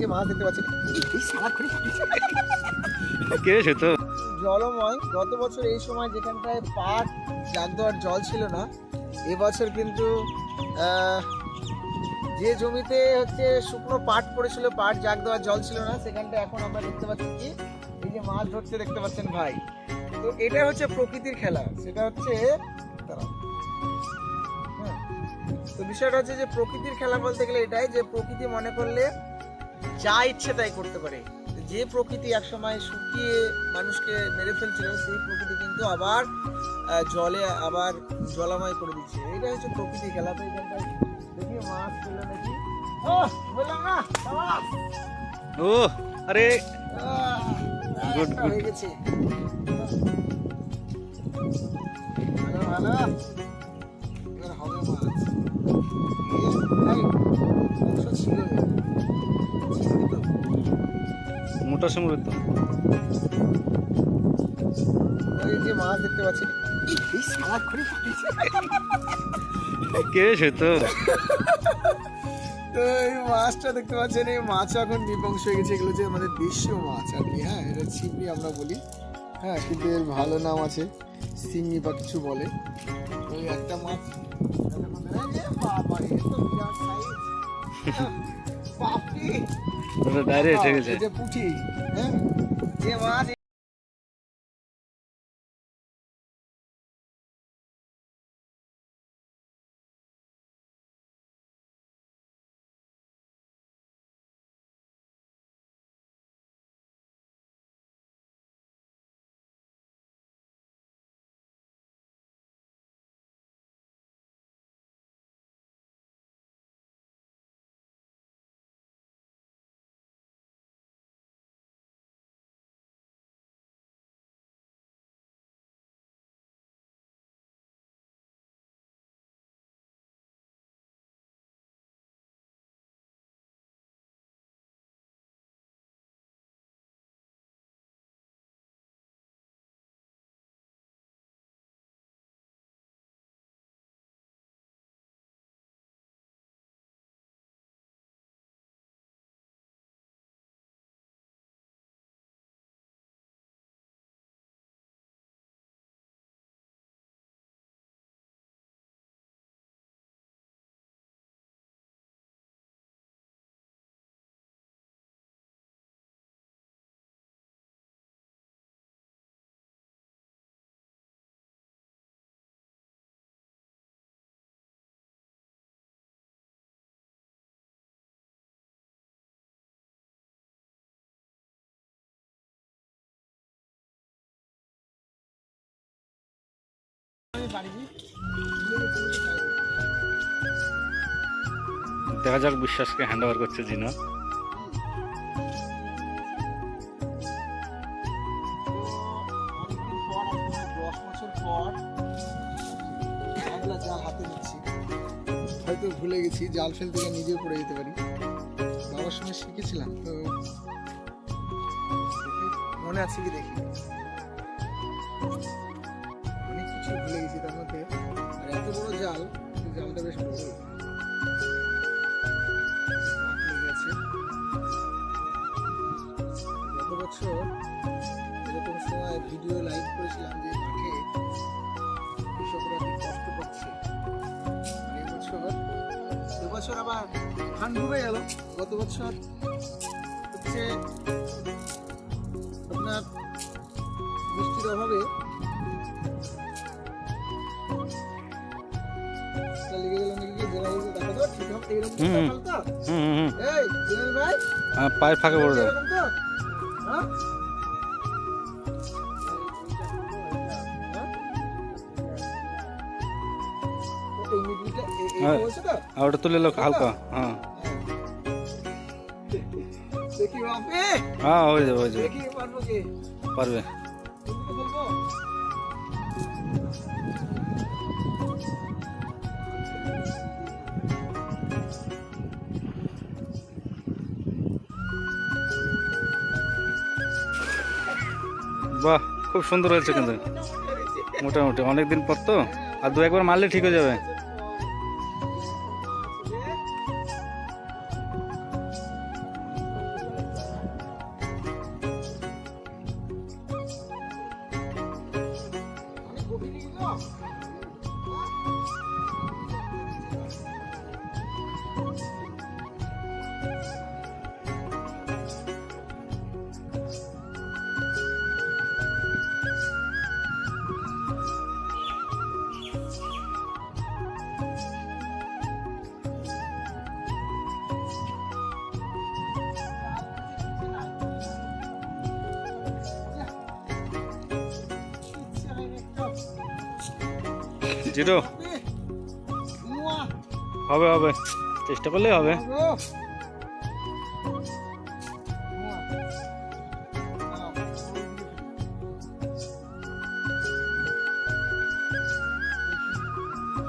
যে মাছ দেখতে পাচ্ছেন কে তো জলময়। গত বছর এই সময় যেখানটায় পাট জাগ দেওয়ার জল ছিল না, এবছর কিন্তু যে জমিতে হচ্ছে শুকনো পাট পড়েছিল, পাট জাগ দেওয়ার জল ছিল না, সেখানটা এখন আমরা দেখতে পাচ্ছি কি এই যে মাছ ধরতে দেখতে পাচ্ছেন ভাই। তো এটা হচ্ছে প্রকৃতির খেলা, সেটা হচ্ছে তো বিষয়টা হচ্ছে যে প্রকৃতির খেলা বলতে গেলে এটাই যে প্রকৃতি মনে করলে যা ইচ্ছে তাই করতে পারে। যে প্রকৃতি একসময় শুকিয়ে মানুষকে মেরে ফেলছিল, সেই প্রকৃতি কিন্তু আবার জলে আবার জলাময় করে দিচ্ছে। এটা হচ্ছে প্রকৃতির খেলা। তো এখানটায় দেখি মাছ পেল নাকি, বললাম না ও আরে গুড হয়ে গেছে। ভালো ভালো, এবার হবে মাছ। মোটা সমুদ্র তো এই যে মাছ দেখতে পাচ্ছি কে তো তো এই মাছটা দেখতে পাচ্ছেন, এই মাছ এখন নিবংশ হয়ে গেছে। এগুলো যে আমাদের দেশীয় মাছ আর কি, হ্যাঁ, এটা চিংড়ি আমরা বলি, হ্যাঁ, কিন্তু এর ভালো নাম আছে সিঙ্গি বা কিছু বলে। ওই একটা মাছ ডাইরেক্ট হয়ে গেছে যে পুঁটি, হ্যাঁ, যে মাছ দেখা যাক বিশ্বাসকে হ্যান্ড ওভার করছে জিনো। 10 বছর পর জাল হাতে নিচ্ছি। হয়তো ভুলে গেছি, জাল ফেলতে গিয়ে নিজেও পড়ে যেতে পারি। বাবার সঙ্গে শিখেছিলাম, তো মনে আছে কি দেখি, অনেক কিছু ভুলে গেছি তার মধ্যে। আর এত বড় জাল, জালটা বেশ বড় গেছে। গত বছর এরকম সময় ভিডিও লাইভ করেছিলাম যে মাঠে কৃষকরা কি কষ্ট পাচ্ছে। এবছর আবার ধান ডুবে গেল। গত বছর হচ্ছে আপনার বৃষ্টির অভাবে লেগে গেল নাকি, দেখা যাবে ঠিক হবে এইরকম তো। এই জেনারেল ভাই, পায়ের ফাঁকে পড়ে যাবে। হ্যাঁ, ওটা তুলে লো হালকা। হ্যাঁ হ্যাঁ, হয়ে যাবে হয়ে যাবে, পারবে। বাহ, খুব সুন্দর হয়েছে কিন্তু, মোটামুটি অনেকদিন পর তো। আর দু একবার মারলে ঠিক হয়ে যাবে। জিরো হবে হবে, চেষ্টা করলেই হবে। ও